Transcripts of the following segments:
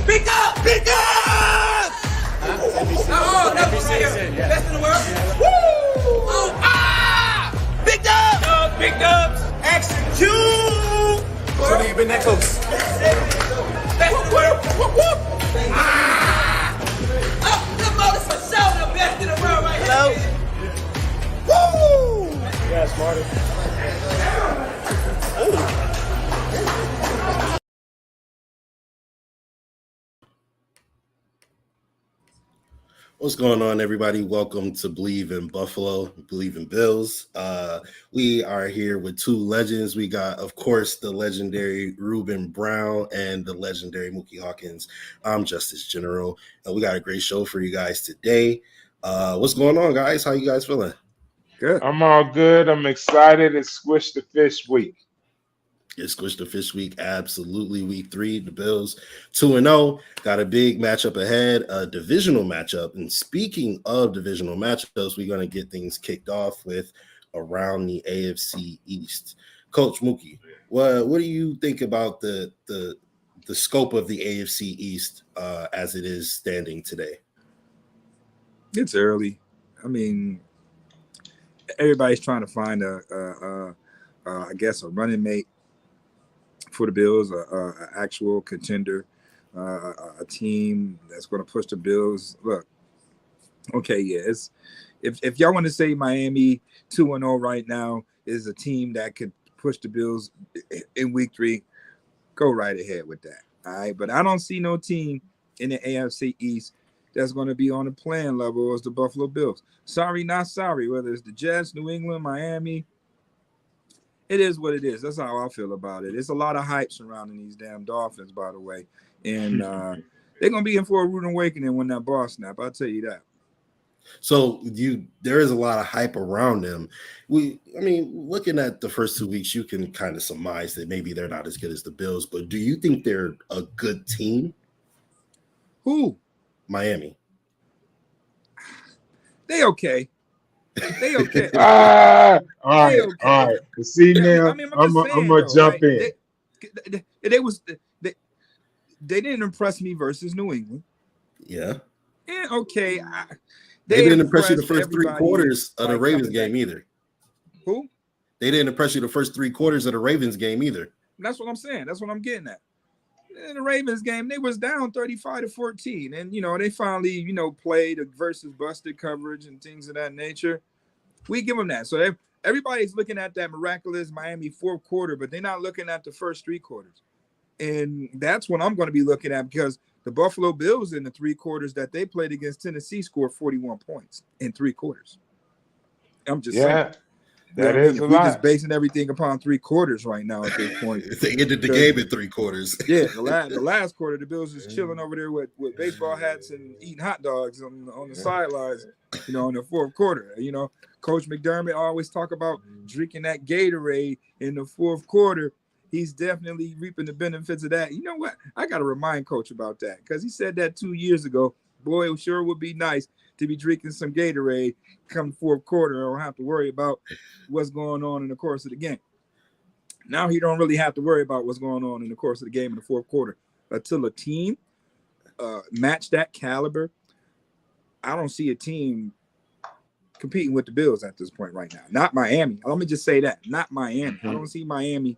Big up! Big up! Oh, that's one right here. Yeah. Best in the world. Yeah. Woo! Oh, ah! Big dubs! Big dubs! Execute! So you've been that close. Best in the world. Whoop, whoop. Ah! Oh, the most for sure the best in the world right Hello. here. Woo! Yeah, smarter. What's going on, everybody? Welcome to Believe in Buffalo, Believe in Bills. We are here with two legends. We got, of course, the legendary Ruben Brown and the legendary Muki Hawkins. I'm Justice General, and we got a great show for you guys today. What's going on, guys? How you guys feeling? Good. I'm all good. I'm excited. It's Squish the Fish week. It's Squish the Fish week, absolutely. Week 3, the Bills 2-0. Got a big matchup ahead, a divisional matchup. And speaking of divisional matchups, we're going to get things kicked off with around the AFC East. Coach Muki, what do you think about the scope of the AFC East as it is standing today? It's early. I mean, everybody's trying to find a running mate for the Bills, an actual contender, a team that's going to push the Bills. Look, okay, yeah, it's if y'all want to say Miami 2-0 right now is a team that could push the Bills in week 3, go right ahead with that. All right, but I don't see no team in the AFC East that's going to be on the playing level as the Buffalo Bills. Sorry, not sorry. Whether it's the Jets, New England, Miami. It is what it is. That's how I feel about it. It's a lot of hype surrounding these damn Dolphins, by the way. And they're going to be in for a rude awakening when that ball snap. I'll tell you that. So there is a lot of hype around them. Looking at the first 2 weeks, you can kind of surmise that maybe they're not as good as the Bills, but do you think they're a good team? Who? Miami. They okay. They okay. All right. Okay. All right. See now, I'm gonna jump in. They didn't impress me versus New England. Yeah. Yeah, okay. They didn't impress you the first 3 everybody quarters of the like Ravens coming game back. either. Who? They didn't impress you the first 3 quarters of the Ravens game either. That's what I'm saying. That's what I'm getting at. In the Ravens game, they was down 35-14. And, they finally, played versus busted coverage and things of that nature. We give them that. So everybody's looking at that miraculous Miami 4th quarter, but they're not looking at the first 3 quarters. And that's what I'm going to be looking at because the Buffalo Bills in the 3 quarters that they played against Tennessee scored 41 points in 3 quarters. I'm just saying. That is a We're lot. just basing everything upon 3 quarters right now at this point. They ended the game in 3 quarters. Yeah, the last quarter, the Bills was chilling over there with baseball hats and eating hot dogs on the sidelines, in the 4th quarter. Coach McDermott always talk about drinking that Gatorade in the 4th quarter. He's definitely reaping the benefits of that. You know what? I got to remind Coach about that because he said that 2 years ago. Boy, it sure would be nice to be drinking some Gatorade come 4th quarter. I don't have to worry about what's going on in the course of the game. Now he don't really have to worry about what's going on in the course of the game in the 4th quarter. Until a team match that caliber, I don't see a team competing with the Bills at this point right now. Not Miami. Let me just say that. Not Miami. Mm-hmm. I don't see Miami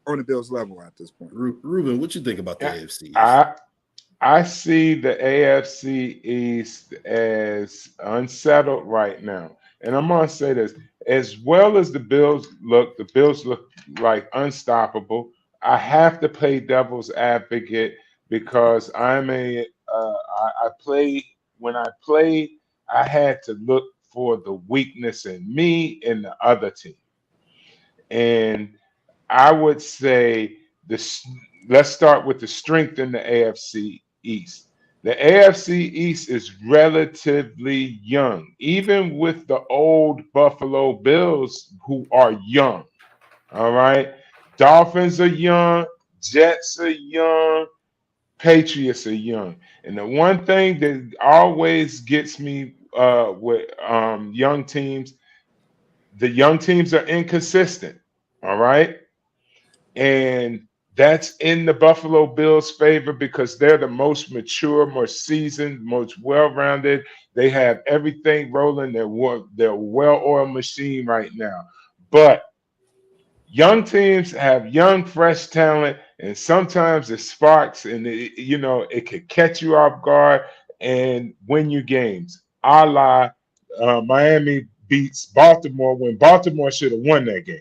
on the Bills level at this point. Ruben, what you think about the AFC East? I see the AFC East as unsettled right now. And I'm going to say this. As well as the Bills look like unstoppable. I have to play devil's advocate because when I played, I had to look for the weakness in me and the other team. And I would say let's start with the strength in the AFC East. The AFC East is relatively young, even with the old Buffalo Bills who are young. All right. Dolphins are young, Jets are young, Patriots are young. And the one thing that always gets me with young teams, the young teams are inconsistent. All right. And That's in the Buffalo Bills' favor because they're the most mature, more seasoned, most well-rounded. They have everything rolling. They're a well-oiled machine right now. But young teams have young, fresh talent, and sometimes it sparks, and it could catch you off guard and win you games. A la Miami beats Baltimore when Baltimore should have won that game.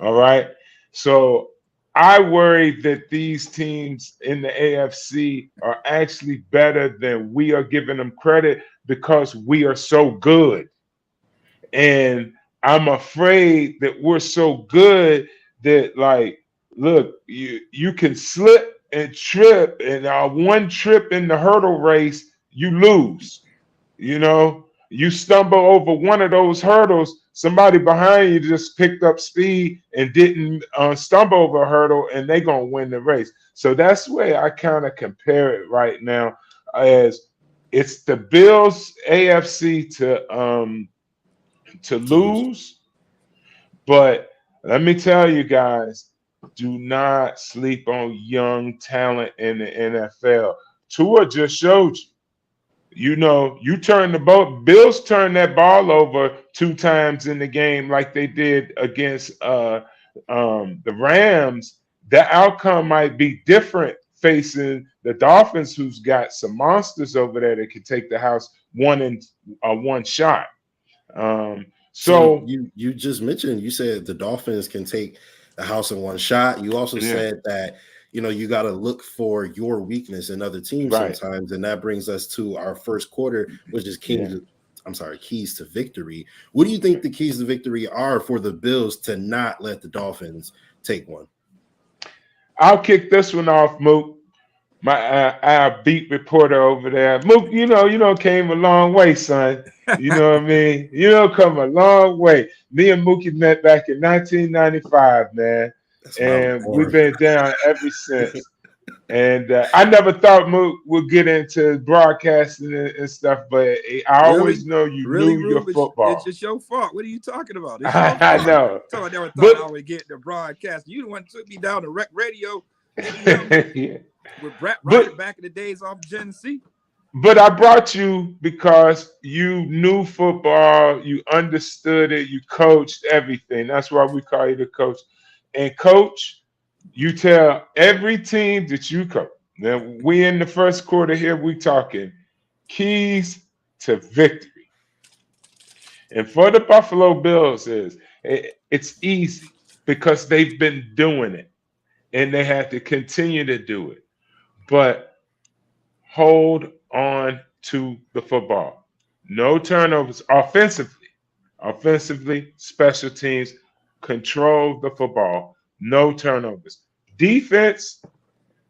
All right. So I worry that these teams in the AFC are actually better than we are giving them credit because we are so good. And I'm afraid that we're so good that, like, look, you can slip and trip, and one trip in the hurdle race, you lose. You stumble over one of those hurdles, somebody behind you just picked up speed and didn't stumble over a hurdle, and they're going to win the race. So that's where I kind of compare it right now, as it's the Bills AFC to lose. But let me tell you guys, do not sleep on young talent in the NFL. Tua just showed you. You turn the Bills turned that ball over 2 times in the game like they did against the Rams. The outcome might be different facing the Dolphins, who's got some monsters over there that could take the house one shot. So you just mentioned, you said the Dolphins can take the house in one shot. You also said that you got to look for your weakness in other teams sometimes, and that brings us to our first quarter, which is keys to victory. What do you think the keys to victory are for the Bills to not let the Dolphins take one? I'll kick this one off, Mook. Our beat reporter over there, Mook. Came a long way, son. You know what I mean? Come a long way. Me and Mookie met back in 1995, man. And we've been down ever since. And I never thought Mook would get into broadcasting and stuff, but I always know you knew your football. It's just your fault. What are you talking about? I know. So I never thought I would get into broadcast. You the one took me down to rec radio with Brett Ryder back in the days off Genesee. But I brought you because you knew football, you understood it, you coached everything. That's why we call you the coach. And coach, you tell every team that you coach. Now, we in the first quarter here, we talking keys to victory. And for the Buffalo Bills, it's easy because they've been doing it and they have to continue to do it. But hold on to the football. No turnovers offensively, special teams, control the football, no turnovers. Defense,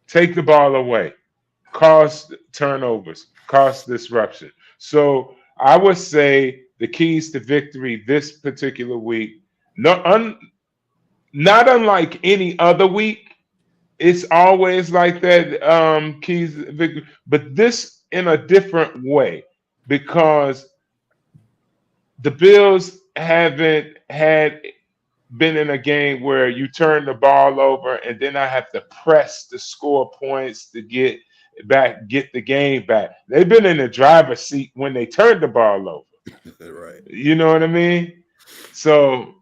take the ball away, cause turnovers, cause disruption. So I would say the keys to victory this particular week, not unlike any other week, it's always like that, keys to victory, but this in a different way, because the Bills haven't been in a game where you turn the ball over and then I have to press to score points to get the game back. They've been in the driver's seat when they turned the ball over. Right. You know what I mean? So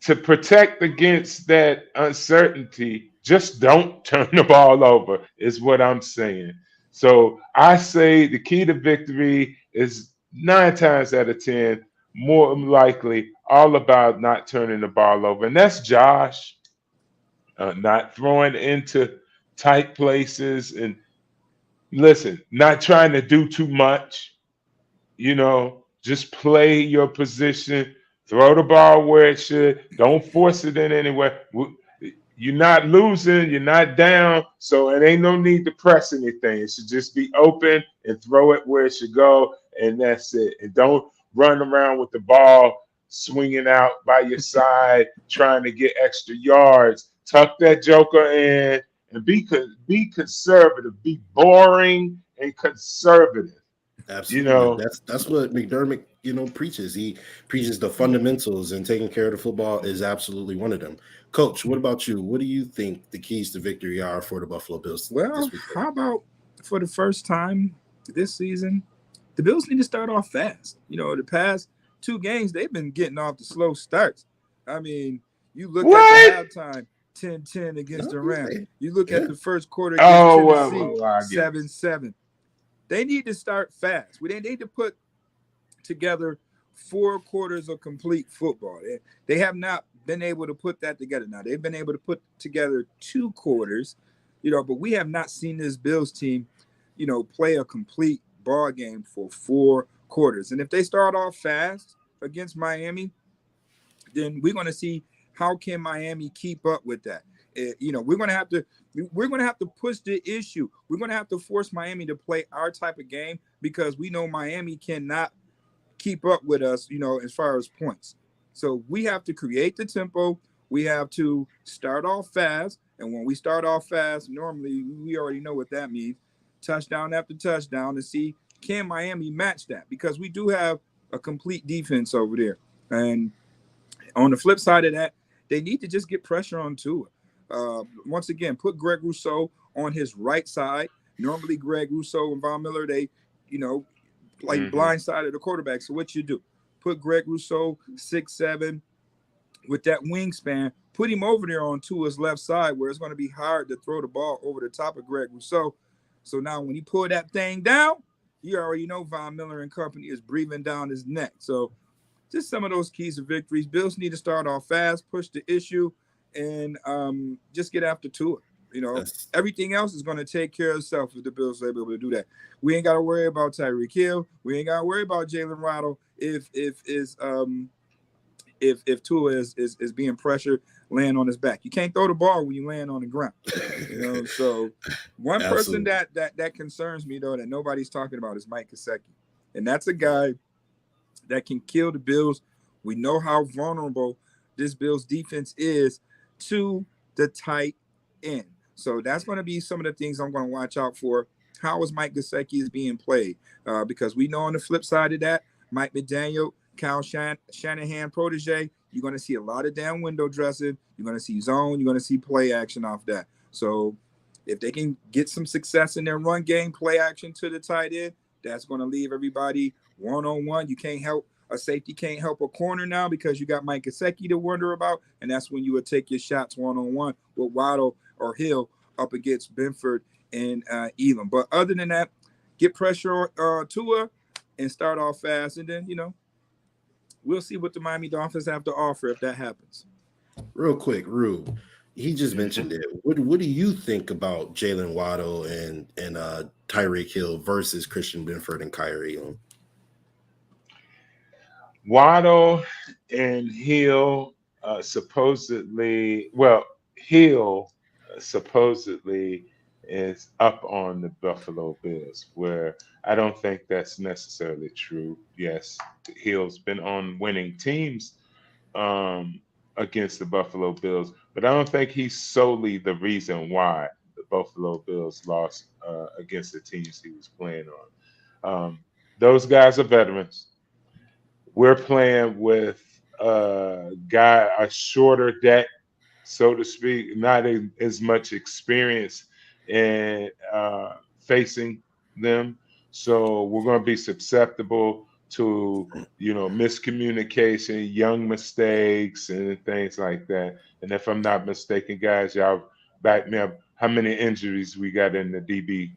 to protect against that uncertainty, just don't turn the ball over is what I'm saying. So I say the key to victory is 9 times out of 10, more likely, all about not turning the ball over. And that's Josh, not throwing into tight places. And listen, not trying to do too much. Just play your position, throw the ball where it should. Don't force it in anywhere. You're not losing, you're not down, so it ain't no need to press anything. It should just be open and throw it where it should go, and that's it. And don't run around with the ball swinging out by your side, trying to get extra yards. Tuck that joker in and be conservative. Be boring and conservative. Absolutely. That's what McDermott, preaches. He preaches the fundamentals, and taking care of the football is absolutely one of them. Coach, what about you? What do you think the keys to victory are for the Buffalo Bills Well, this week? how about for the first time this season, the Bills need to start off fast. The past 2 games, they've been getting off the slow starts. I mean, you look What? at the halftime, 10-10 against the No, Rams. You look yeah. at the first quarter against Oh, Tennessee, I get it. 7-7. They need to start fast. They need to put together 4 quarters of complete football. They have not been able to put that together. Now, they've been able to put together 2 quarters, but we have not seen this Bills team, play a complete ball game for 4 quarters. And if they start off fast against Miami, then we're going to see how can Miami keep up with that. We're going to have to push the issue. We're going to have to force Miami to play our type of game, because we know Miami cannot keep up with us, as far as points. So we have to create the tempo. We have to start off fast. And when we start off fast, normally we already know what that means. Touchdown after touchdown, to see can Miami match that, because we do have a complete defense over there. And on the flip side of that, they need to just get pressure on Tua. Once again, put Greg Rousseau on his right side. Normally, Greg Rousseau and Von Miller, they, blindsided the quarterback. So what you do? Put Greg Rousseau 6'7" with that wingspan. Put him over there on Tua's left side, where it's going to be hard to throw the ball over the top of Greg Rousseau. So now when he pull that thing down, you already know Von Miller and company is breathing down his neck. So just some of those keys to victories. Bills need to start off fast, push the issue, and just get after Tua. Yes. Everything else is going to take care of itself if the Bills are able to do that. We ain't got to worry about Tyreek Hill. We ain't got to worry about Jalen Waddle if Tua is being pressured, laying on his back. You can't throw the ball when you land on the ground. So one person that concerns me, though, that nobody's talking about is Mike Kaseki. And that's a guy that can kill the Bills. We know how vulnerable this Bills defense is to the tight end. So that's going to be some of the things I'm going to watch out for. How is Mike Gesicki is being played? Because we know on the flip side of that, Mike McDaniel, Kyle Shanahan protege, you're going to see a lot of down window dressing. You're going to see zone. You're going to see play action off that. So if they can get some success in their run game, play action to the tight end, that's going to leave everybody one-on-one. You can't help a safety, can't help a corner now, because you got Mike Gesicki to wonder about, and that's when you would take your shots one-on-one with Waddle or Hill up against Benford and Elam. But other than that, get pressure on Tua and start off fast, and then, we'll see what the Miami Dolphins have to offer if that happens. Real quick, Rube, he just mentioned it. What do you think about Jalen Waddle and Tyreek Hill versus Christian Benford and Kyrie Elam? Waddle and Hill supposedly is up on the Buffalo Bills, where I don't think that's necessarily true. Yes, Hill's been on winning teams against the Buffalo Bills, but I don't think he's solely the reason why the Buffalo Bills lost against the teams he was playing on. Those guys are veterans. We're playing with a shorter deck, so to speak, not as much experience in facing them. So we're going to be susceptible to, miscommunication, young mistakes, and things like that. And if I'm not mistaken, guys, y'all back me up. How many injuries we got in the DB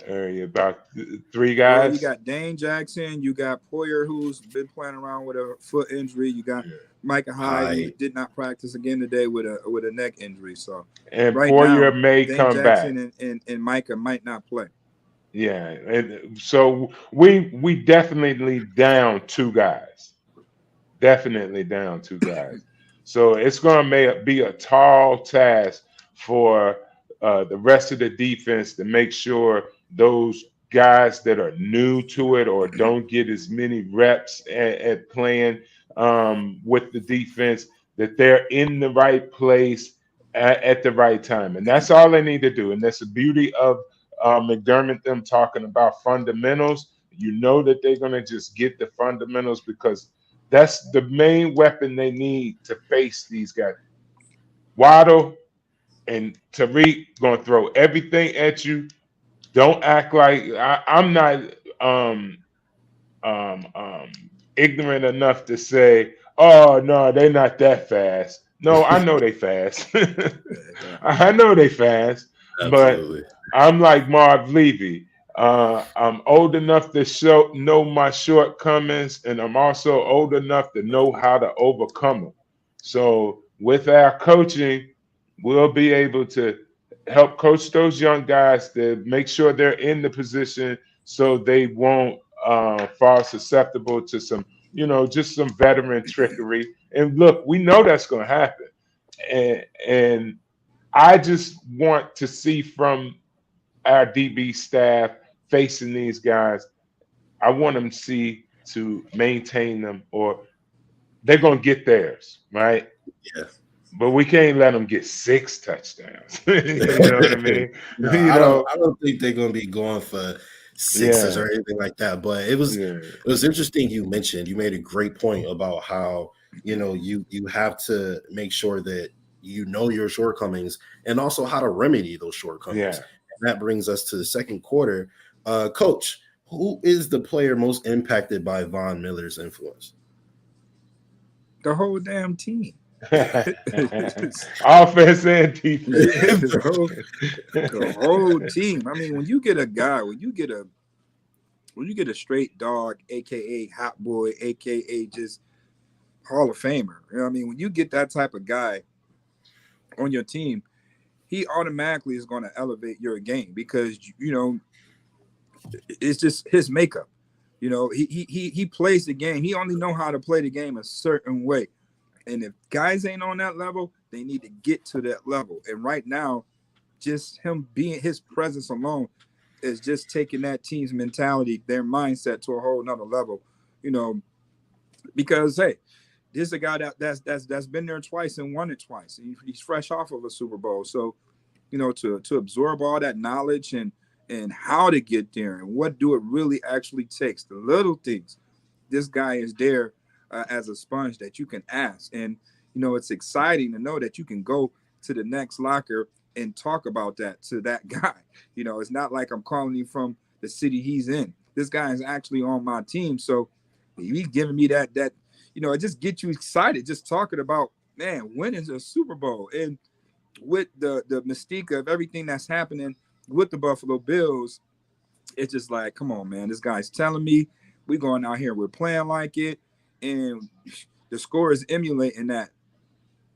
area? About 3 guys. Well, you got Dane Jackson. You got Poyer, who's been playing around with a foot injury. You got Micah Hyde, who did not practice again today with a neck injury. So and right Poyer now, may Dane come Jackson back. and Micah might not play. Yeah, and so we definitely down 2 guys. Definitely down 2 guys. So it's going to be a tall task for the rest of the defense to make sure those guys that are new to it or don't get as many reps at playing with the defense, that they're in the right place at the right time. And that's all they need to do. And that's the beauty of McDermott, them talking about fundamentals. You know that they're going to just get the fundamentals because that's the main weapon they need to face these guys. Waddle and Tariq going to throw everything at you. Don't act like I'm not um, um, ignorant enough to say, "Oh no, they're not that fast." No, I know they fast. I know they fast, but Absolutely. I'm like Marv Levy. I'm old enough to know my shortcomings, and I'm also old enough to know how to overcome them. So, with our coaching, we'll be able to help coach those young guys to make sure they're in the position so they won't fall susceptible to some, just some veteran trickery. And look, we know that's going to happen. And I just want to see from our DB staff facing these guys, I want them to maintain them or they're going to get theirs, right? Yeah. But we can't let them get 6 touchdowns. You know what I mean? No, You I don't. know, I don't think they're going to be going for sixes yeah, or anything like that. But it was yeah, interesting. You made a great point about how you have to make sure that you know your shortcomings and also how to remedy those shortcomings. yeah. And that brings us to the second quarter. Coach, who is the player most impacted by Von Miller's influence? The whole damn team. Offense and defense. Yeah, the whole team. I mean, when you get a straight dog, aka hot boy, aka just Hall of Famer. You know what I mean? When you get that type of guy on your team, he automatically is going to elevate your game because it's just his makeup. He plays the game. He only know how to play the game a certain way. And if guys ain't on that level, they need to get to that level. And right now, just him being his presence alone is just taking that team's mentality, their mindset to a whole nother level. Because hey, this is a guy that's been there twice and won it twice. And he's fresh off of a Super Bowl. So, to absorb all that knowledge and how to get there and what do it really actually takes, the little things. This guy is there as a sponge that you can ask. And, it's exciting to know that you can go to the next locker and talk about that to that guy. It's not like I'm calling him from the city he's in. This guy is actually on my team. So he's giving me that, it just gets you excited just talking about, man, winning a Super Bowl. And with the mystique of everything that's happening with the Buffalo Bills, it's just like, come on, man, this guy's telling me we're going out here, we're playing like it. And the score is emulating that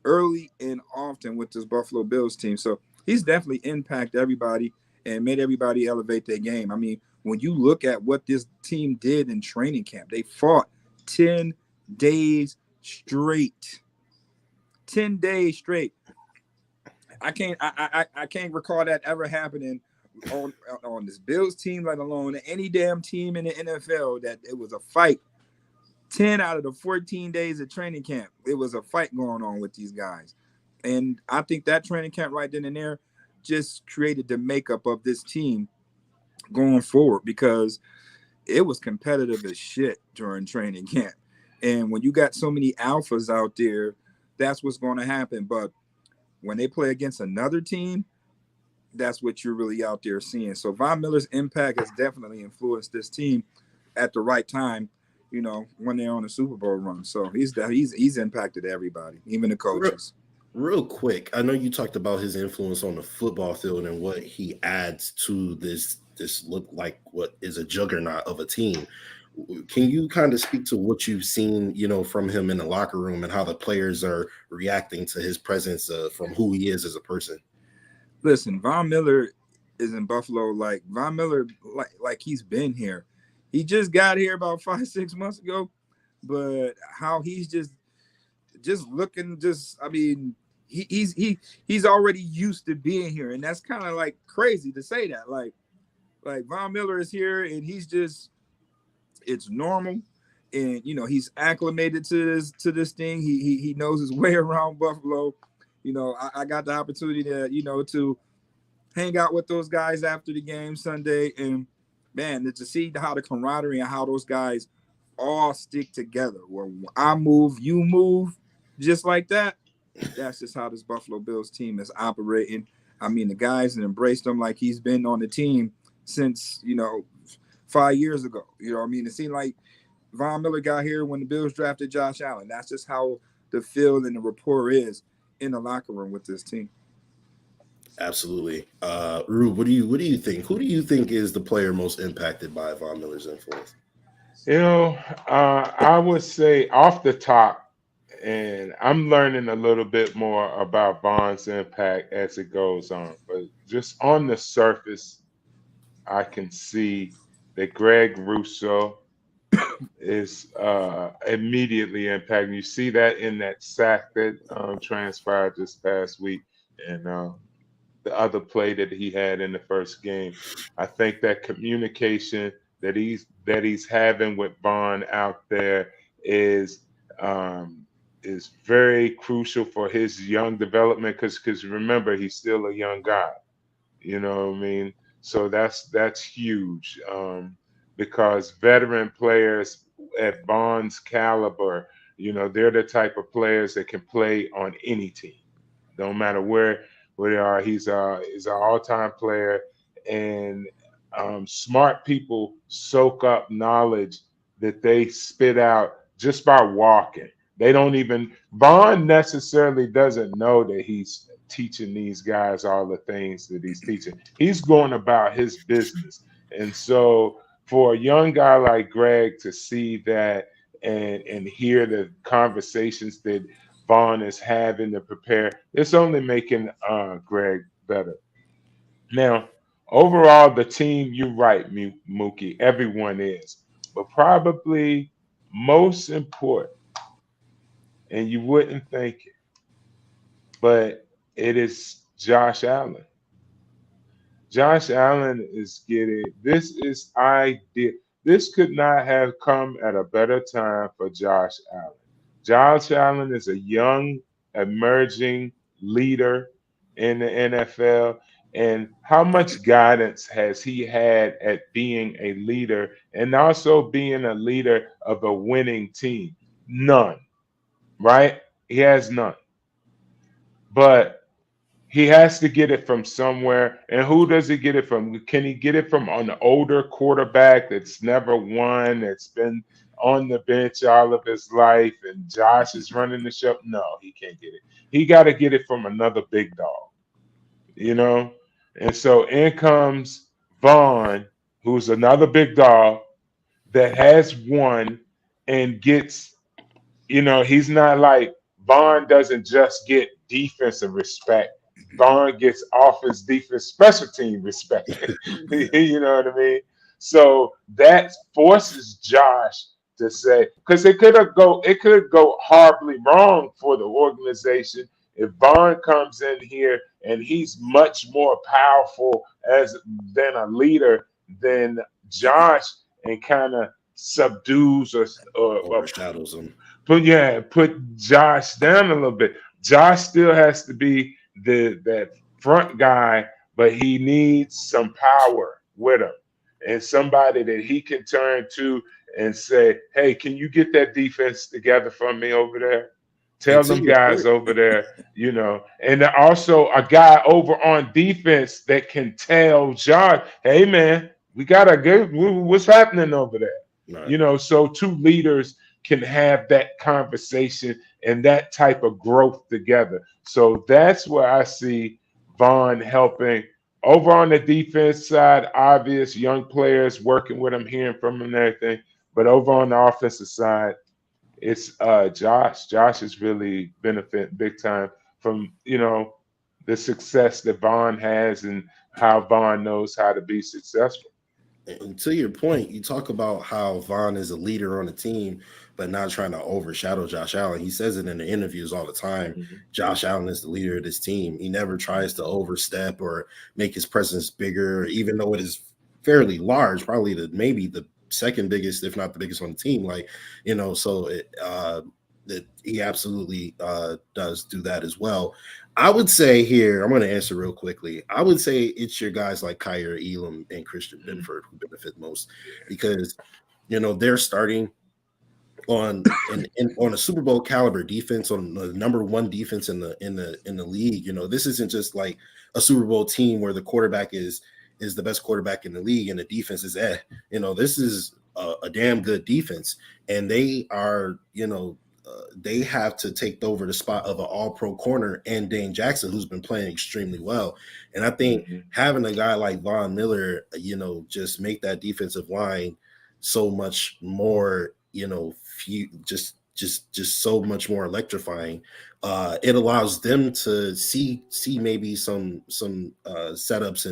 early and often with this Buffalo Bills team. So he's definitely impacted everybody and made everybody elevate their game. I mean, when you look at what this team did in training camp, they fought 10 days straight. 10 days straight. I can't recall that ever happening on this Bills team, let alone any damn team in the NFL, that it was a fight. 10 out of the 14 days of training camp, it was a fight going on with these guys. And I think that training camp right then and there just created the makeup of this team going forward, because it was competitive as shit during training camp. And when you got so many alphas out there, that's what's going to happen. But when they play against another team, that's what you're really out there seeing. So Von Miller's impact has definitely influenced this team at the right time, when they're on a Super Bowl run. So he's impacted everybody, even the coaches. Real quick, I know you talked about his influence on the football field and what he adds to this look like what is a juggernaut of a team. Can you kind of speak to what you've seen, from him in the locker room and how the players are reacting to his presence, from who he is as a person? Listen, Von Miller is in Buffalo. Like Von Miller, like he's been here. He just got here about 5-6 months ago, but how he's just looking, he's already used to being here, and that's kind of like crazy to say that. Like Von Miller is here, and it's normal, and he's acclimated to this thing. He knows his way around Buffalo. I got the opportunity to to hang out with those guys after the game Sunday, and man, to see how the camaraderie and how those guys all stick together. Where I move, you move, just like that. That's just how this Buffalo Bills team is operating. I mean, the guys have embraced him like he's been on the team since, 5 years ago. You know what I mean? It seemed like Von Miller got here when the Bills drafted Josh Allen. That's just how the feel and the rapport is in the locker room with this team. Absolutely. Rube, what do you think? Who do you think is the player most impacted by Von Miller's influence? I would say off the top, and I'm learning a little bit more about Von's impact as it goes on, but just on the surface, I can see that Greg Russo is immediately impacting. You see that in that sack that transpired this past week, and the other play that he had in the first game. I think that communication that he's having with Vaughn out there is very crucial for his young development. Because remember, he's still a young guy. You know what I mean? So that's huge, because veteran players at Vaughn's caliber, they're the type of players that can play on any team, no matter where they are. He's an all-time player, and smart people soak up knowledge that they spit out just by walking. They don't even Vaughn necessarily doesn't know that he's teaching these guys all the things that he's teaching. He's going about his business. And so for a young guy like Greg to see that and hear the conversations that Vaughn is having to prepare, it's only making Greg better. Now, overall, the team, you're right, Mookie, everyone is. But probably most important, and you wouldn't think it, but it is Josh Allen. Josh Allen is getting this is ideal. This could not have come at a better time for Josh Allen. Josh Allen is a young, emerging leader in the NFL. And how much guidance has he had at being a leader and also being a leader of a winning team? None, right? He has none. But he has to get it from somewhere. And who does he get it from? Can he get it from an older quarterback that's never won, that's been on the bench all of his life, and Josh is running the show? No, he can't get it. He got to get it from another big dog, And so in comes Vaughn, who's another big dog that has won and gets, he's not like Vaughn doesn't just get defensive respect. Vaughn gets offense, defense, special team respect. You know what I mean? So that forces Josh to say, because it could go horribly wrong for the organization if Vaughn comes in here and he's much more powerful than a leader than Josh and kind of subdues or Overshadows him. Put Josh down a little bit. Josh still has to be that front guy, but he needs some power with him and somebody that he can turn to and say, hey, can you get that defense together for me over there? Tell them guys over there, and also a guy over on defense that can tell Josh, hey, man, we got to go. What's happening over there? Right. So two leaders can have that conversation and that type of growth together. So that's where I see Vaughn helping. Over on the defense side, obvious young players working with him, hearing from him and everything. But over on the offensive side, it's Josh. Josh is really benefiting big time from, the success that Vaughn has and how Vaughn knows how to be successful. And to your point, you talk about how Vaughn is a leader on the team, but not trying to overshadow Josh Allen. He says it in the interviews all the time. Mm-hmm. Josh Allen is the leader of this team. He never tries to overstep or make his presence bigger, even though it is fairly large, probably maybe the second biggest, if not the biggest on the team. So that he absolutely does do that as well. I would say here, I'm going to answer real quickly. I would say it's your guys like Kyer Elam and Christian Benford who benefit benefit most, because they're starting on on a Super Bowl caliber defense, on the number one defense in the league. This isn't just like a Super Bowl team where the quarterback is the best quarterback in the league and the defense is this is a damn good defense, and they are they have to take over the spot of an all-pro corner and Dane Jackson, who's been playing extremely well. And I think having a guy like Von Miller, just make that defensive line so much more, just so much more electrifying. It allows them to see maybe some setups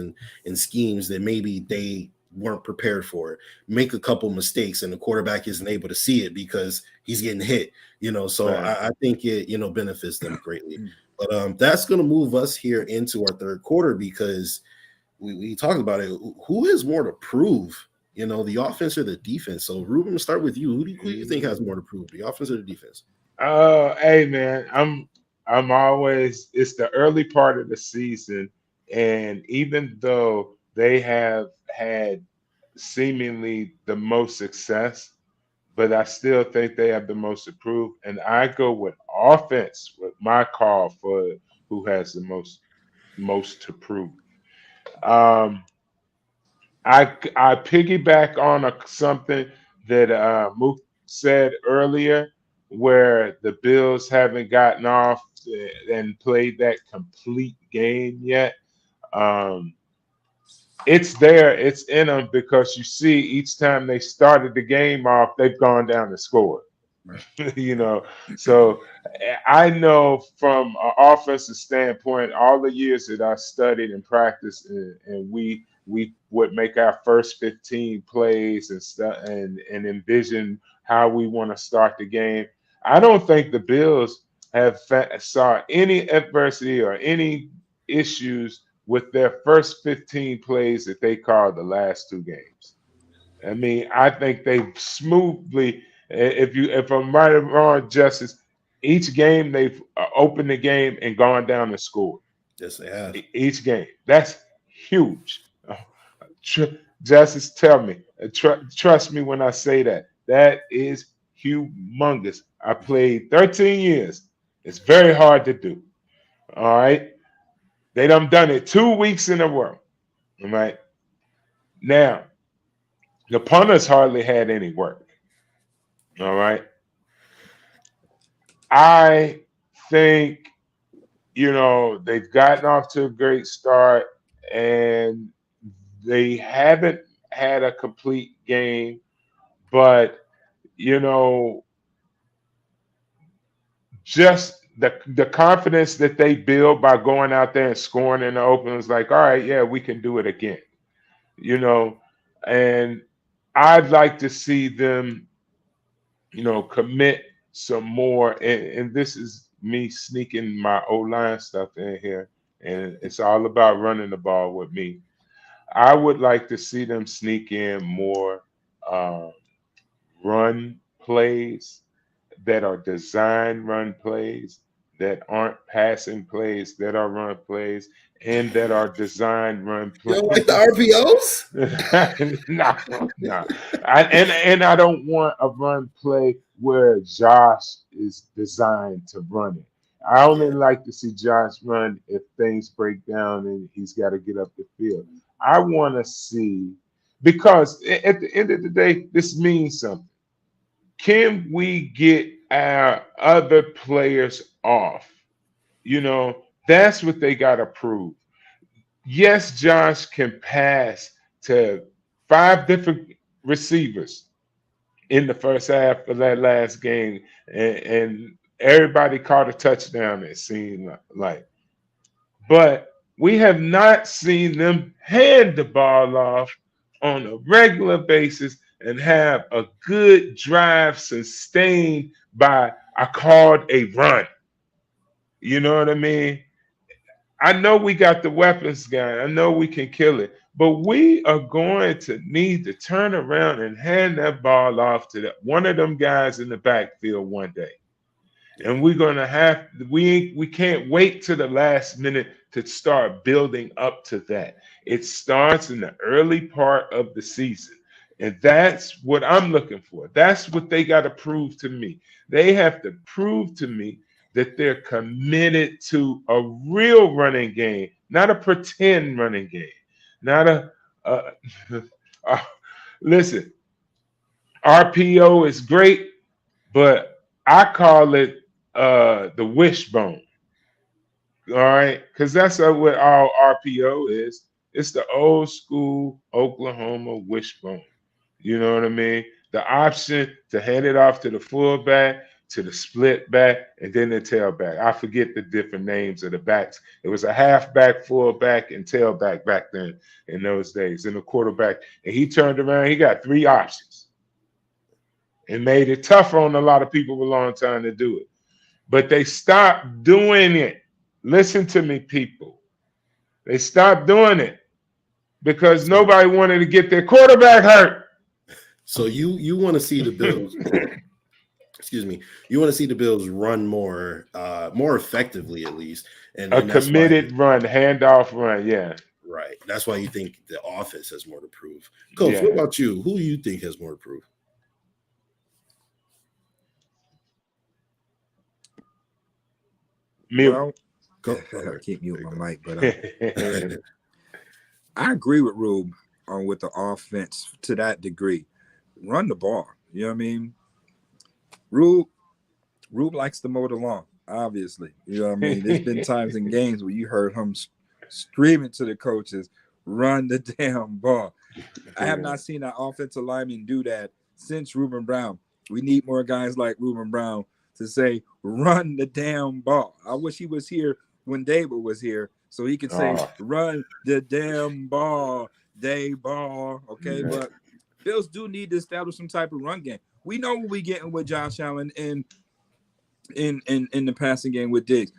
and schemes that maybe they weren't prepared for, make a couple mistakes, and the quarterback isn't able to see it because he's getting hit. So right. I think it benefits them greatly. But that's going to move us here into our third quarter, because we talked about it. Who has more to prove? The offense or the defense? So Ruben, we'll start with you. Who do you think has more to prove, the offense or the defense? Hey man, I'm always, it's the early part of the season, and even though they have had seemingly the most success, but I still think they have the most to prove. And I go with offense with my call for who has the most to prove. I piggyback on something that Mook said earlier, where the Bills haven't gotten off and played that complete game yet. It's there, it's in them, because you see each time they started the game off, they've gone down and scored. Right. So I know from an offensive standpoint, all the years that I studied and practiced, and we would make our first 15 plays and stuff, and envision how we want to start the game. I don't think the Bills have saw any adversity or any issues with their first 15 plays that they called the last two games. I mean, I think they smoothly, if I'm right or wrong, Justice, each game they've opened the game and gone down and scored. Yes, they have. Each game. That's huge. Justice, tell me, trust me when I say that. That is humongous. I played 13 years. It's very hard to do. All right. They done it 2 weeks in a row. All right. Now, the punters hardly had any work. All right. I think, they've gotten off to a great start, and they haven't had a complete game, but, just the confidence that they build by going out there and scoring in the open is like, all right, yeah, we can do it again. And I'd like to see them, commit some more. And this is me sneaking my O-line stuff in here, and it's all about running the ball with me. I would like to see them sneak in more run plays that are design run plays, that aren't passing plays, that are run plays, and that are design run plays. You don't like the RPOs? No. And I don't want a run play where Josh is designed to run it. I only like to see Josh run if things break down and he's got to get up the field. I want to see, because at the end of the day, this means something. Can we get our other players off? That's what they got to prove. Yes, Josh can pass to 5 different receivers in the first half of that last game, and everybody caught a touchdown, it seemed like. But we have not seen them hand the ball off on a regular basis and have a good drive sustained by, I called a run. You know what I mean? I know we got the weapons guy. I know we can kill it. But we are going to need to turn around and hand that ball off to one of them guys in the backfield one day. And we're going to have, we can't wait to the last minute to start building up to that. It starts in the early part of the season. And that's what I'm looking for. That's what they got to prove to me. They have to prove to me that they're committed to a real running game, not a pretend running game, not uh, listen, RPO is great, but I call it the wishbone. All right, because that's what our RPO is. It's the old school Oklahoma wishbone. You know what I mean? The option to hand it off to the fullback, to the split back, and then the tailback. I forget the different names of the backs. It was a halfback, fullback, and tailback back then in those days. And the quarterback, and he turned around, he got 3 options and made it tougher on a lot of people a long time to do it. But they stopped doing it. Listen to me, people. They stopped doing it because nobody wanted to get their quarterback hurt. So you want to see the Bills, excuse me, you want to see the Bills run more effectively at least. And a committed run, handoff run, yeah. Right. That's why you think the offense has more to prove. Coach, Yeah. what about you? Who do you think has more to prove? Mute. Well, I keep muting my mic, but I agree with Rube on with the offense to that degree. Run the ball. You know what I mean? Rube likes to mow the lawn, obviously. You know what I mean? There's been times in games where you heard him screaming to the coaches, run the damn ball. I have not seen an offensive lineman do that since Ruben Brown. We need more guys like Ruben Brown to say, run the damn ball. I wish he was here when David was here so he could say, run the damn ball, day ball. Okay, but Bills do need to establish some type of run game. We know what we're getting with Josh Allen in the passing game with Diggs.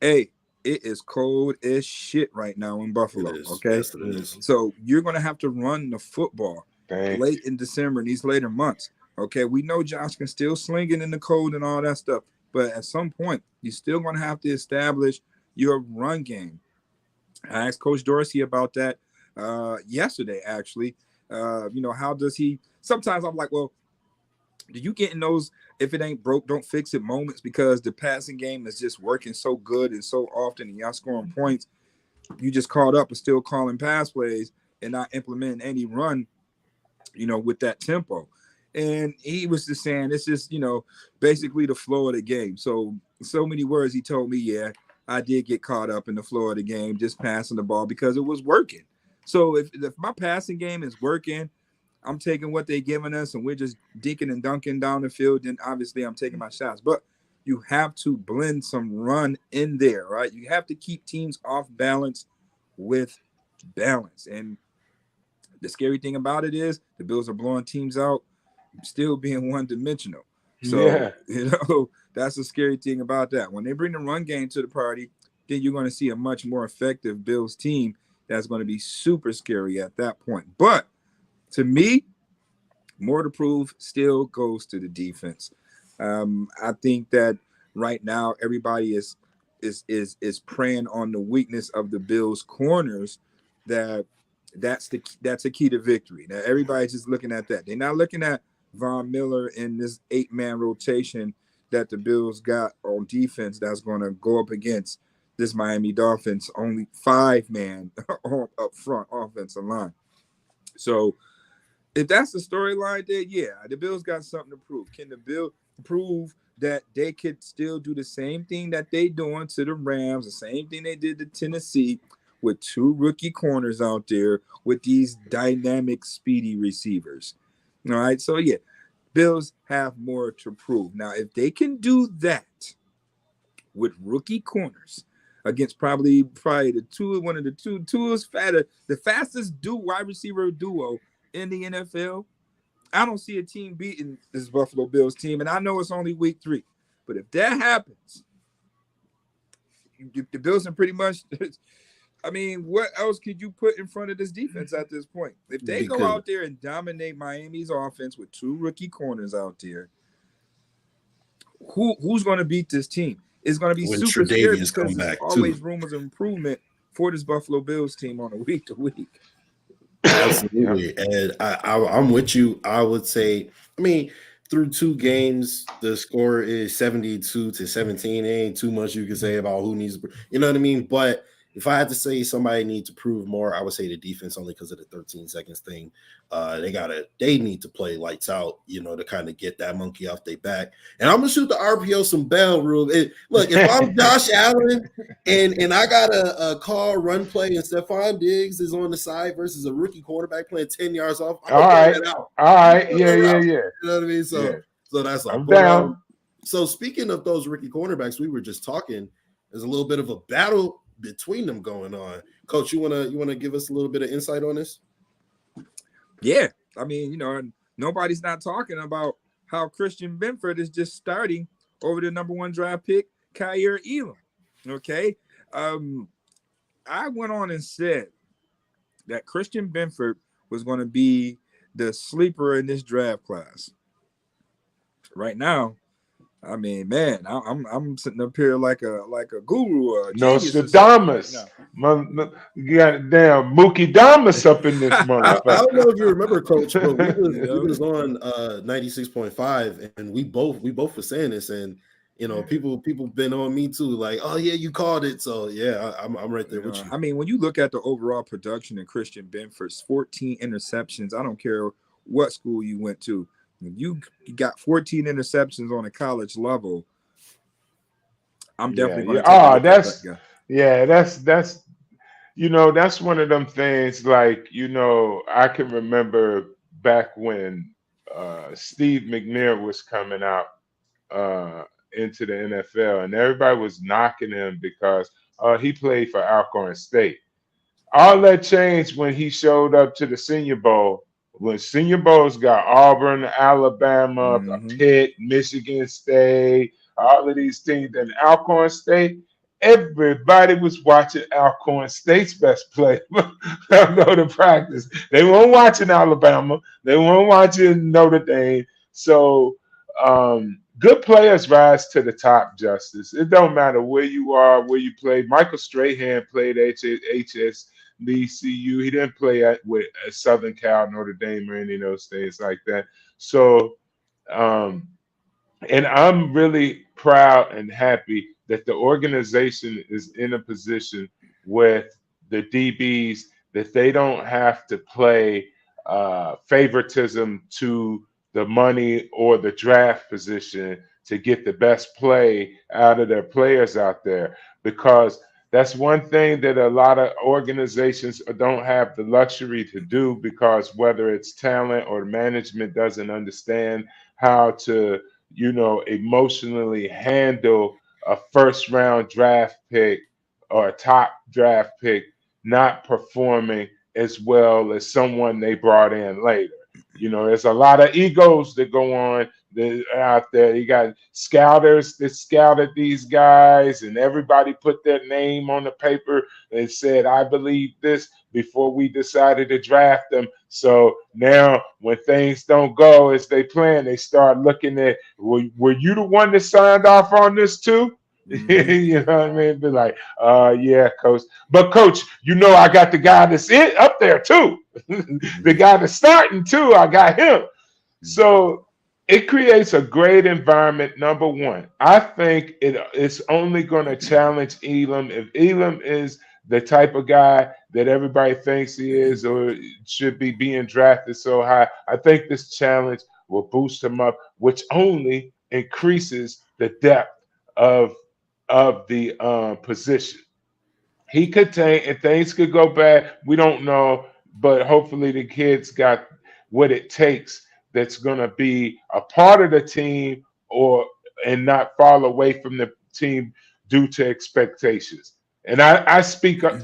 Hey, it is cold as shit right now in Buffalo. Okay, yes, it is. So you're gonna have to run the football late in December and these later months. Okay, we know Josh can still sling it in the cold and all that stuff, but at some point you're still gonna have to establish your run game. I asked Coach Dorsey about that yesterday, actually. How does he? Sometimes I'm like, well, do you get in those if it ain't broke, don't fix it moments because the passing game is just working so good and so often and y'all scoring points, you just caught up and still calling pass plays and not implementing any run, with that tempo. And he was just saying it's just, basically the flow of the game. So many words he told me, yeah, I did get caught up in the flow of the game, just passing the ball because it was working. So if my passing game is working, I'm taking what they're giving us and we're just dinking and dunking down the field, then obviously I'm taking my shots. But you have to blend some run in there, right? You have to keep teams off balance with balance. And the scary thing about it is the Bills are blowing teams out, still being one-dimensional. So, that's the scary thing about that. When they bring the run game to the party, then you're going to see a much more effective Bills team that's going to be super scary at that point. But to me, more to prove still goes to the defense. I think that right now everybody is preying on the weakness of the Bills corners. That's a key to victory. Now everybody's just looking at that. They're not looking at Von Miller in this 8-man rotation that the Bills got on defense that's going to go up against this Miami Dolphins only 5-man up front offensive line. So if that's the storyline there, yeah, the Bills got something to prove. Can the Bills prove that they could still do the same thing that they doing to the Rams, the same thing they did to Tennessee with 2 rookie corners out there with these dynamic, speedy receivers? All right, so yeah, Bills have more to prove. Now, if they can do that with rookie corners against probably one of the the fastest wide receiver duo in the NFL, I don't see a team beating this Buffalo Bills team. And I know it's only week 3, but if that happens, the Bills are pretty much, I mean, what else could you put in front of this defense at this point? If they go out there and dominate Miami's offense with 2 rookie corners out there, who's going to beat this team? It's going to be super scary because there's always rumors of improvement for this Buffalo Bills team on a week-to-week. Yep. Absolutely. And I'm with you. I would say, I mean, through 2 games, the score is 72-17. It ain't too much you can say about who needs, you know what I mean? But if I had to say somebody needs to prove more, I would say the defense only because of the 13 seconds thing. They need to play lights out, to kind of get that monkey off their back. And I'm gonna shoot the RPO some bell rule. Look, if I'm Josh Allen and I got a call run play and Stephon Diggs is on the side versus a rookie quarterback playing 10 yards off, I'm All gonna run right. that out. All right. Run Yeah, that yeah, route. yeah. You know what I mean? Yeah. So that's all. I'm But down. so speaking of those rookie cornerbacks, we were just talking. There's a little bit of a battle between them going on. Coach, you wanna give us a little bit of insight on this? Yeah, I mean, nobody's not talking about how Christian Benford is just starting over the #1 draft pick, Kyer Elam. Okay, I went on and said that Christian Benford was going to be the sleeper in this draft class. Right now, I mean, man, I'm sitting up here like a guru or a genius or something right Nostradamus. now. You got damn Mookie Damas up in this I motherfucker. don't know if you remember, Coach, but we You was know? on 96.5, and we both were saying this, and people been on me too, like, oh yeah, you called it. So yeah, I'm right there with you. I mean, when you look at the overall production of Christian Benford's 14 interceptions, I don't care what school you went to. When you got 14 interceptions on a college level, I'm definitely going to take a look at that guy. That's that's one of them things. Like I can remember back when Steve McNair was coming out into the NFL, and everybody was knocking him because he played for Alcorn State. All that changed when he showed up to the Senior Bowl. When Senior Bowls got Auburn, Alabama, Pitt, Michigan State, all of these teams, and Alcorn State, everybody was watching Alcorn State's best player go to practice. They weren't watching Alabama. They weren't watching Notre Dame. So good players rise to the top, Justice. It don't matter where you are, where you play. Michael Strahan played HS. The CU. He didn't play with Southern Cal, Notre Dame, or any of those things like that. So, and I'm really proud and happy that the organization is in a position with the DBs that they don't have to play favoritism to the money or the draft position to get the best play out of their players out there, because that's one thing that a lot of organizations don't have the luxury to do, because whether it's talent or management doesn't understand how to, emotionally handle a first round draft pick or a top draft pick not performing as well as someone they brought in later. There's a lot of egos that go on out there. You got scouters that scouted these guys, and everybody put their name on the paper and said, I believe this before we decided to draft them. So now when things don't go as they plan, they start looking at, were you the one that signed off on this too? You know what I mean? Be like, yeah, coach. But coach, I got the guy that's up there too. The guy that's starting too, I got him. So it creates a great environment. Number one, I think it's only going to challenge Elam. If Elam is the type of guy that everybody thinks he is or should be being drafted so high, I think this challenge will boost him up, which only increases the depth of the position. He could take, and things could go bad. We don't know, but hopefully the kid's got what it takes that's going to be a part of the team and not fall away from the team due to expectations. And I speak up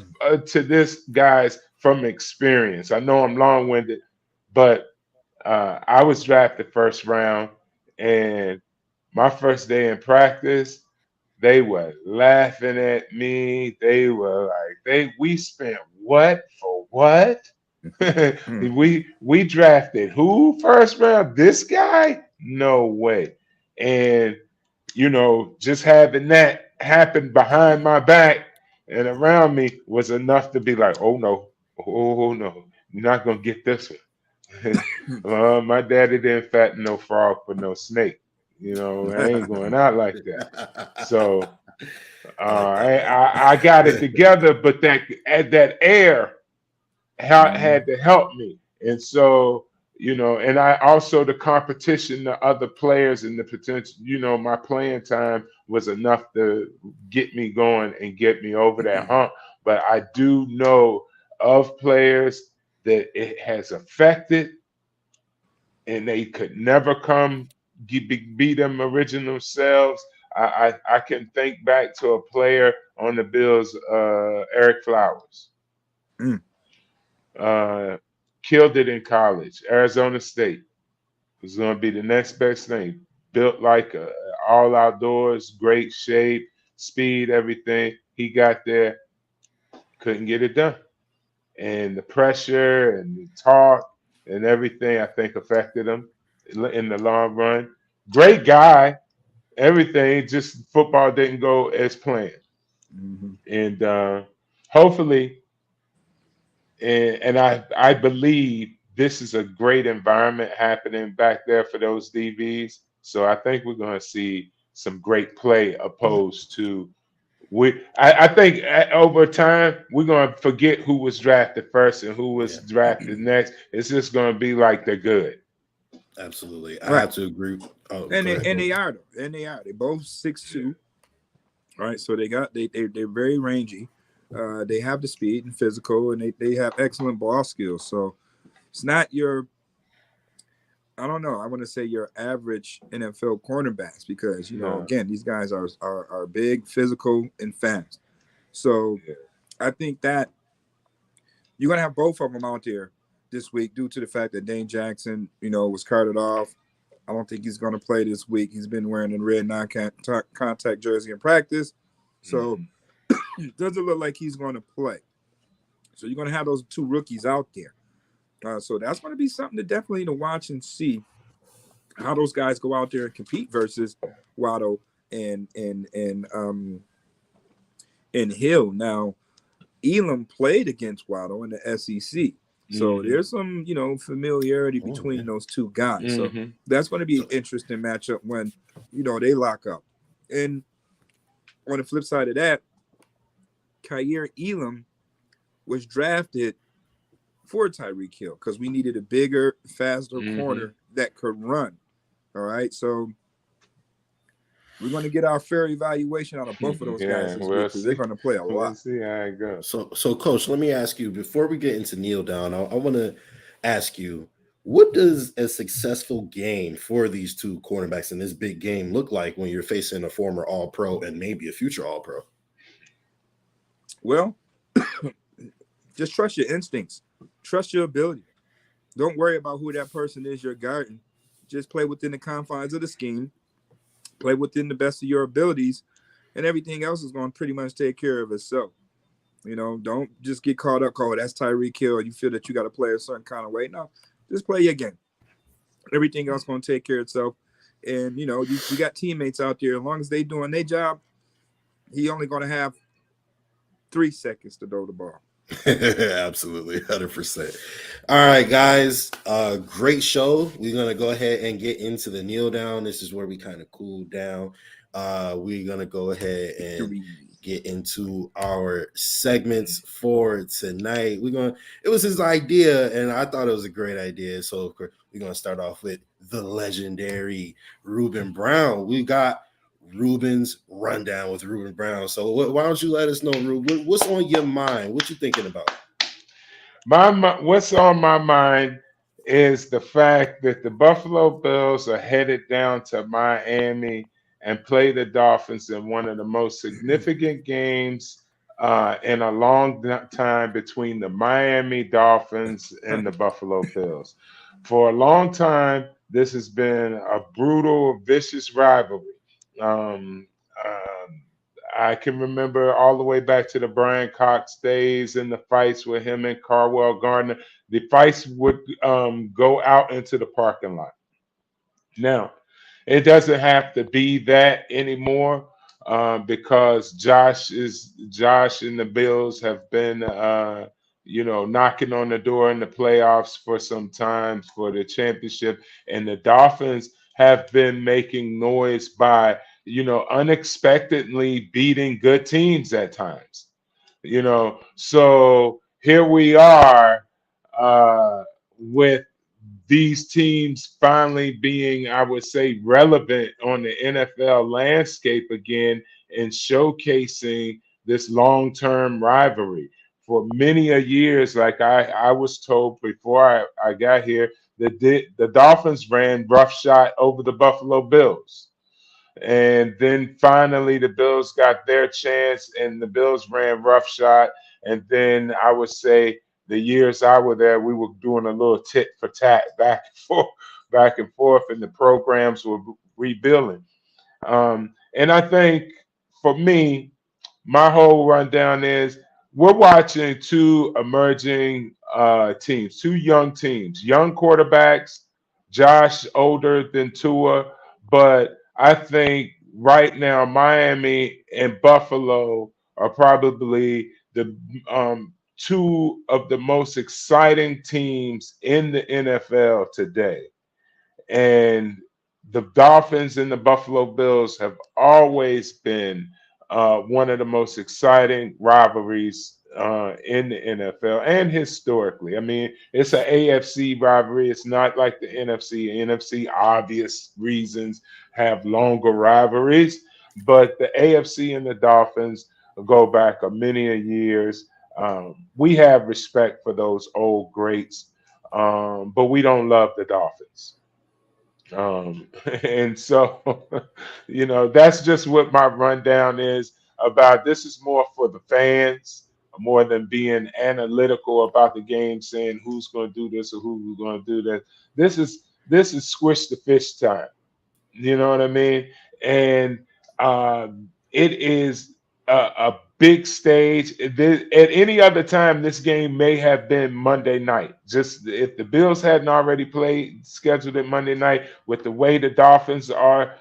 to this, guys, from experience. I know I'm long-winded, but I was drafted first round, and my first day in practice, they were laughing at me. They were like, we spent what for what? we drafted who first round? This guy? No way. And just having that happen behind my back and around me was enough to be like, oh no, You're not gonna get this one. My daddy didn't fatten no frog for no snake. I ain't going out like that. So I like that, I, man. I got it together, but that air had to help me. And so, and I also the competition, the other players and the potential, my playing time was enough to get me going and get me over that hump. But I do know of players that it has affected and they could never come be them original selves. I can think back to a player on the Bills, Eric Flowers. Mm. Killed it in college. Arizona State was going to be the next best thing. Built like all outdoors, great shape, speed, everything. He got there, couldn't get it done. And the pressure and the talk and everything, I think, affected him in the long run. Great guy, everything, just football didn't go as planned. Mm-hmm. And hopefully, and I believe this is a great environment happening back there for those DBs. So I think we're going to see some great play opposed to I think over time we're going to forget who was drafted first and who was Yeah. drafted next. It's just going to be like they're good. Absolutely. I Right. have to agree. Oh, And go ahead. they are though. And they are. They both 6'2". Right. So they're very rangy. They have the speed and physical, and they have excellent ball skills. So it's not your, I don't know, I want to say your average NFL cornerbacks because No. again, these guys are big, physical, and fast. So Yeah. I think that you're gonna have both of them out there this week due to the fact that Dane Jackson, was carted off. I don't think he's going to play this week. He's been wearing a red non-contact jersey in practice. So it doesn't look like he's going to play. So you're going to have those two rookies out there. So that's going to be something to definitely to watch and see how those guys go out there and compete versus Waddle and Hill. Now, Elam played against Waddle in the SEC. So there's some, familiarity between those two guys. So that's going to be an interesting matchup when, they lock up. And on the flip side of that, Kyer Elam was drafted for Tyreek Hill because we needed a bigger, faster corner that could run. All right. So we're going to get our fair evaluation out of both of those guys this week because they're going to play a lot. We'll see how it goes. So, Coach, let me ask you before we get into kneel down. I want to ask you, what does a successful game for these two cornerbacks in this big game look like when you're facing a former All-Pro and maybe a future All-Pro? Well, just trust your instincts, trust your ability. Don't worry about who that person is you're guarding. Just play within the confines of the scheme. Play within the best of your abilities, and everything else is going to pretty much take care of itself. Don't just get caught up. That's Tyreek Hill. You feel that you got to play a certain kind of way. No, just play your game. Everything else going to take care of itself. And you got teammates out there. As long as they doing their job, he only going to have 3 seconds to throw the ball. Absolutely, 100%. All right, guys, great show. We're gonna go ahead and get into the kneel down. This is where we kind of cool down. We're gonna go ahead and get into our segments for tonight. It was his idea, and I thought it was a great idea. So of course, we're gonna start off with the legendary Ruben Brown. We got Ruben's rundown with Ruben Brown. So why don't you let us know, Ruben, what's on your mind? What you thinking about? What's on my mind is the fact that the Buffalo Bills are headed down to Miami and play the Dolphins in one of the most significant games in a long time between the Miami Dolphins and the Buffalo Bills. For a long time, this has been a brutal, vicious rivalry. I can remember all the way back to the Brian Cox days and the fights with him and Carwell Gardner. The fights would go out into the parking lot. Now, it doesn't have to be that anymore because Josh and the Bills have been knocking on the door in the playoffs for some time for the championship. And the Dolphins have been making noise by, unexpectedly beating good teams at times. So here we are with these teams finally being, I would say, relevant on the NFL landscape again and showcasing this long-term rivalry. For many a years, like I was told before I got here, the Dolphins ran roughshod over the Buffalo Bills. And then finally, the Bills got their chance, and the Bills ran roughshod. And then I would say the years I were there, we were doing a little tit for tat, back and forth, and the programs were rebuilding. And I think for me, my whole rundown is we're watching two emerging teams, two young teams, young quarterbacks. Josh older than Tua, but I think right now Miami and Buffalo are probably the two of the most exciting teams in the NFL today. And the Dolphins and the Buffalo Bills have always been one of the most exciting rivalries in the NFL and historically. I mean, it's an AFC rivalry. It's not like the NFC. NFC, obvious reasons, have longer rivalries, but the AFC and the Dolphins go back a many years. We have respect for those old greats, but we don't love the Dolphins. And so, that's just what my rundown is about. This is more for the fans, more than being analytical about the game, saying who's going to do this or who's going to do that. This is squish the fish time. You know what I mean? And it is a big stage. At any other time, this game may have been Monday night. Just if the Bills hadn't already scheduled it Monday night, with the way the Dolphins are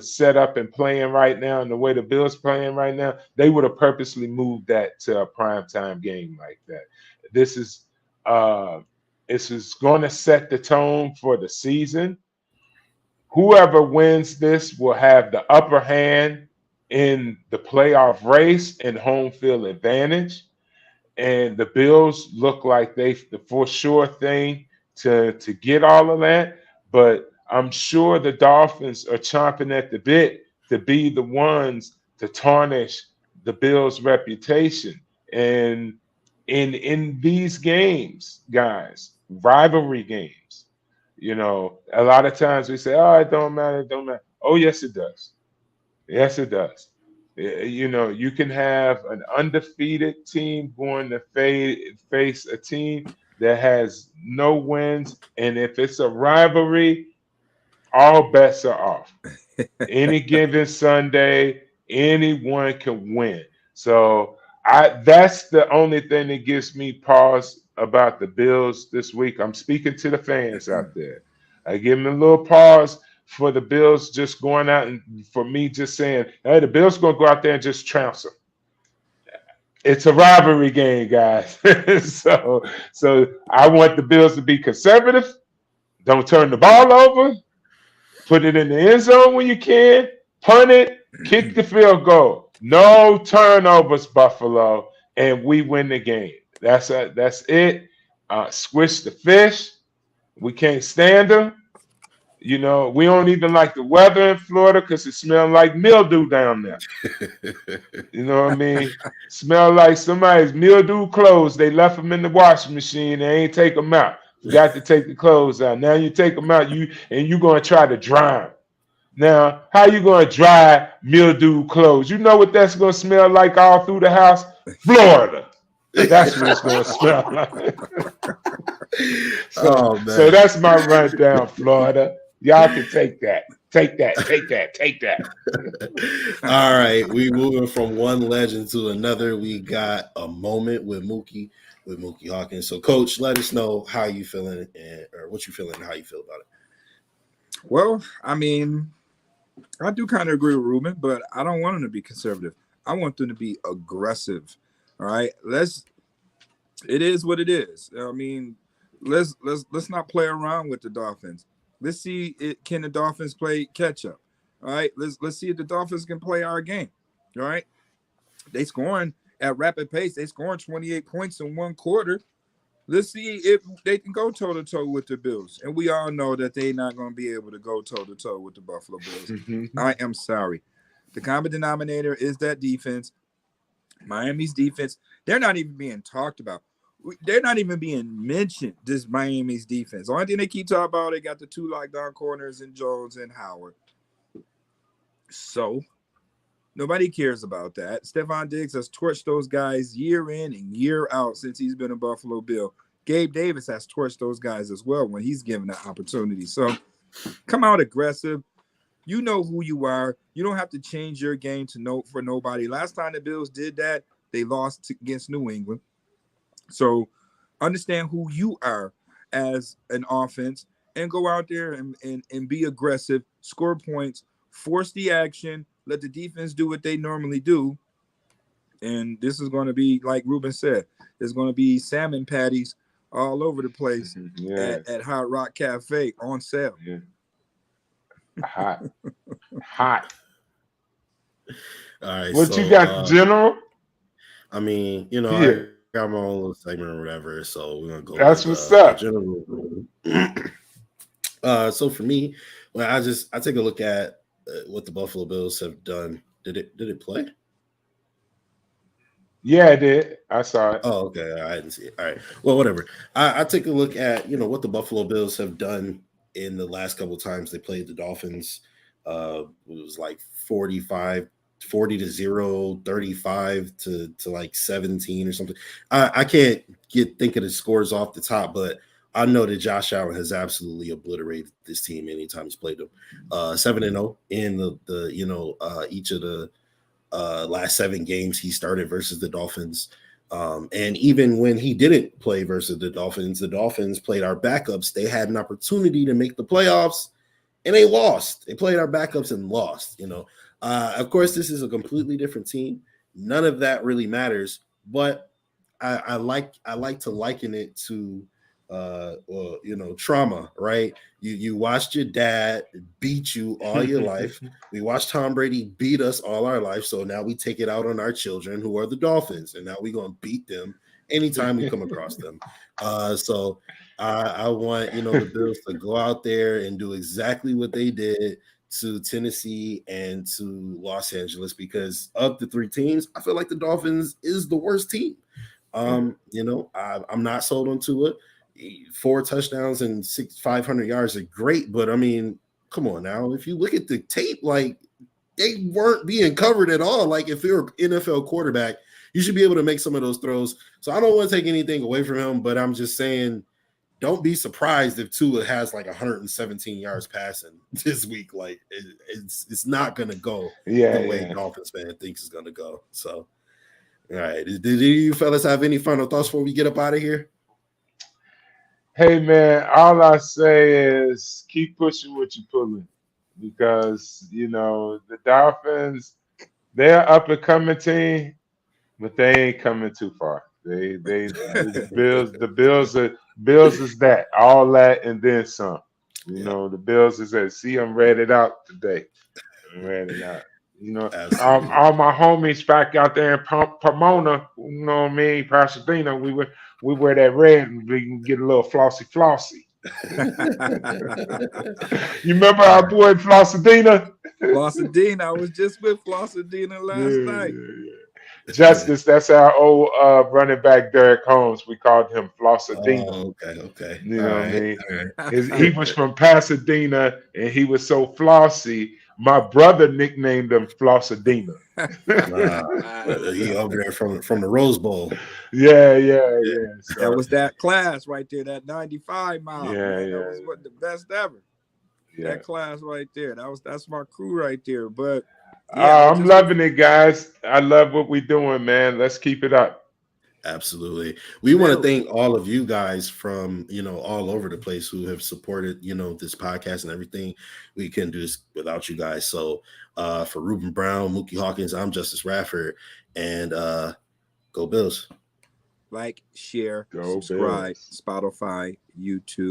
set up and playing right now, and the way the Bills playing right now, they would have purposely moved that to a primetime game like that. This is going to set the tone for the season. Whoever wins this will have the upper hand in the playoff race and home field advantage. And the Bills look like they the for sure thing to get all of that. But I'm sure the Dolphins are chomping at the bit to be the ones to tarnish the Bills' reputation. And in these games, guys, rivalry games, a lot of times we say, "Oh, it don't matter, it don't matter." Oh, yes, it does. Yes, it does. You can have an undefeated team going to face a team that has no wins, and if it's a rivalry, all bets are off. Any given Sunday, anyone can win. So that's the only thing that gives me pause about the Bills this week. I'm speaking to the fans out there. I give them a little pause for the Bills just going out, and for me just saying, hey, the Bills going to go out there and just trounce them. It's a rivalry game, guys. so I want the Bills to be conservative. Don't turn the ball over. Put it in the end zone when you can. Punt it. Kick the field goal. No turnovers, Buffalo, and we win the game. That's it. Squish the fish. We can't stand them. We don't even like the weather in Florida because it smells like mildew down there. You know what I mean? Smell like somebody's mildew clothes. They left them in the washing machine. They ain't take them out. Forgot to take the clothes out. Now you take them out, you're going to try to dry them. Now, how you going to dry mildew clothes? You know what that's going to smell like all through the house? Florida. That's what it's going to smell like. So that's my rundown, Florida. Y'all can take that. Take that. All right. We moving from one legend to another. We got a moment with Muki Hawkins. So, Coach, let us know how you feeling or what you feeling and how you feel about it. Well, I mean, I do kind of agree with Ruben, but I don't want them to be conservative. I want them to be aggressive. All right. It is what it is. I mean, let's not play around with the Dolphins. Let's see it. Can the Dolphins play catch up? All right. Let's see if the Dolphins can play our game. All right. They scoring at rapid pace. They scoring 28 points in one quarter. Let's see if they can go toe to toe with the Bills. And we all know that they're not going to be able to go toe to toe with the Buffalo Bills. I am sorry. The common denominator is that defense. Miami's defense, they're not even being talked about. They're not even being mentioned, this Miami's defense. The only thing they keep talking about, they got the two lockdown corners in Jones and Howard. So nobody cares about that. Stephon Diggs has torched those guys year in and year out since he's been a Buffalo Bill. Gabe Davis has torched those guys as well when he's given the opportunity. So come out aggressive. You know who you are. You don't have to change your game for nobody. Last time the Bills did that, they lost against New England. So understand who you are as an offense and go out there and be aggressive, score points, force the action, let the defense do what they normally do. And this is going to be, like Ruben said, there's going to be salmon patties all over the place at Hard Rock Cafe on sale. Yeah. Hot. All right. What so, you got, General? I mean, you know, Yeah. I got my own little segment or whatever, so we're gonna go. That's what's up. General. So for me, when I take a look at what the Buffalo Bills have done. Did it play? Yeah, it did. I saw it. Oh, okay. I didn't see it. All right. Well, whatever. I take a look at, you know, what the Buffalo Bills have done in the last couple of times they played the Dolphins. It was like 40 to 0, 35 to like 17 or something. I can't think of the scores off the top, but I know that Josh Allen has absolutely obliterated this team anytime he's played them. 7-0 in the each of the last 7 games he started versus the Dolphins. And even when he didn't play versus the Dolphins played our backups. They had an opportunity to make the playoffs and they lost. They played our backups and lost, you know. Of course, this is a completely different team. None of that really matters, but I like to liken it to trauma, right? You watched your dad beat you all your life. We watched Tom Brady beat us all our life. So now we take it out on our children, who are the Dolphins, and now we're gonna beat them anytime we come across them. So I want the Bills to go out there and do exactly what they did to Tennessee and to Los Angeles, because of the 3 teams, I feel like the Dolphins is the worst team. I'm not sold on Tua. 4 touchdowns and 500 yards are great, but I mean, come on now. If you look at the tape, like, they weren't being covered at all. Like, if you're an NFL quarterback, you should be able to make some of those throws. So I don't want to take anything away from him, but I'm just saying, don't be surprised if Tua has like 117 yards passing this week. Like, it's not going to go the way Dolphins fan thinks it's going to go. So, all right. Did you fellas have any final thoughts before we get up out of here? Hey, man, all I say is keep pushing what you're pulling, because, the Dolphins, they're an up-and-coming team, but they ain't coming too far. The Bills is that, all that, and then some. The Bills is that. See, I'm ready out today. I'm ready out. All my homies back out there in Pomona, you know what I mean, Pasadena, we wear that red and we can get a little flossy. You remember our boy Flossadena? Flossadena, I was just with Flossadena last night. Justus, that's our old running back, Derek Holmes. We called him Flossadena. Oh, okay. You know what I mean? He was from Pasadena, and he was so flossy. My brother nicknamed him Flossadena. He over there from the Rose Bowl. Yeah. So, that was that class right there, that 95 mile. That was the best ever. Yeah. That class right there. That's my crew right there. But I'm loving it, guys. I love what we're doing, man. Let's keep it up. Absolutely. We want to thank all of you guys from, all over the place who have supported, this podcast and everything. We couldn't do this without you guys. So for Ruben Brown, Mookie Hawkins, I'm Justus Radford, and go Bills. like, share, Go subscribe, Bills. Spotify, YouTube.